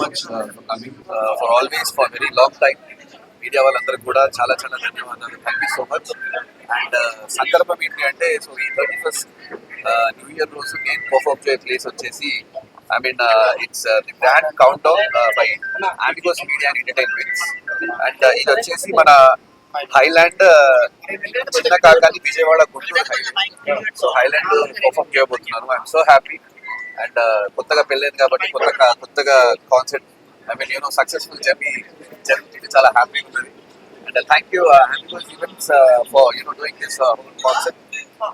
Much for coming for always for very long time. Media వాళ్ళందరికీ కూడా చాలా చాలా ధన్యవాదాలు. Thank you so much. And సందర్భం ఏంటి అంటే, సో ఈ 31st న్యూ ఇయర్ రోజు నేను పర్ఫార్మ్ చేసే ప్లేస్ వచ్చేసి it's the grand countdown by Amigos media and entertainments. And ఇది వచ్చేసి మన హైలాండ్ చిన్న Kakani Vijayawada Guntur Highland. So Highland perform చేయబోతున్నాను. I'm so happy. అండ్ కొత్తగా పెళ్ళైంది కాబట్టి కొత్తగా కాన్సెప్ట్ సక్సెస్ఫుల్ జర్నీ జరుగుతుంది. చాలా హ్యాపీగా ఉంటుంది. And thank you Amigos events for doing this concept.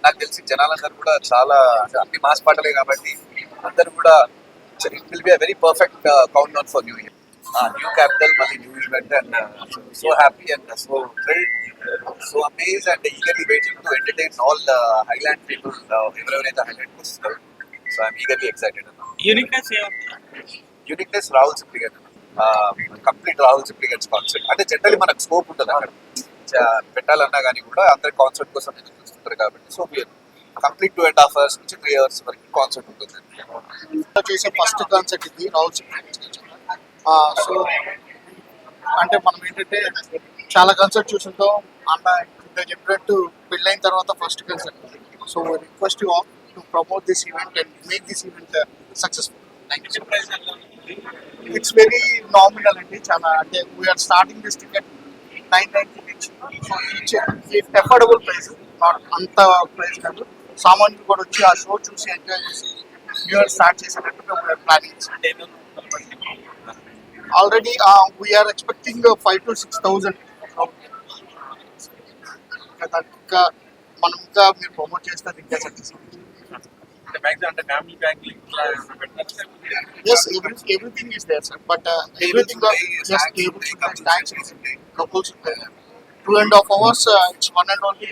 నాకు తెలిసి జనాలందరూ కూడా చాలా అన్ని మాస్ పాటలే కాబట్టి అందరూ కూడా it will be a very perfect countdown for new year. New capital, మళ్ళీ new event. And so happy and so thrilled, so amaze and eagerly waiting to entertain all the Highland people ఎవరెవరైతే హైలాండ్కి వస్తున్నారు. So I'm eagerly excited. Uniqueness Rahul Sipligunj, complete Rahul Sipligunj's concept. అంటే generally మనకు scope ఉంటుంది అక్కడ పెట్టాలన్నా కానీ కూడా అందరి కాన్సెప్ట్ కోసం ఎదురు చూస్తుంటారు కాబట్టి. సో కంప్లీట్ 2.5 hours నుంచి 3 hours వరకు కాన్సెప్ట్ ఉంటుంది. చేసే ఫస్ట్ కాన్సెప్ట్ ఇది రాహుల్ సిప్లిగన్స్. సో అంటే మనం ఏంటంటే చాలా కాన్సెప్ట్ చూస్తుంటాం. అన్న ఇంత చెప్పినట్టు పెళ్ళైన తర్వాత first concept. So request you all to promote this event and make this event successful. It's very nominal అండి. చాలా అంటే వీఆర్ స్టార్టింగ్ దిస్ టికెట్ 990 నుంచి. సో ఈచ్ ఎఫోర్డబుల్ ప్రైస్, అంత ప్రైస్ కాదు. సామాన్యులు కూడా వచ్చి ఆ షో చూసి ఎంజాయ్ చేసి న్యూ ఇయర్ స్టార్ట్ చేసేటట్టుగా we're planning. Already we're expecting 5,000 to 6,000. ఇంకా మనం ఇంకా మీరు ప్రమోట్ చేస్తారు ఇంకా success. Yes, everything is there, sir. But everything is thanks. Couples 2.5 hours. It's one and only.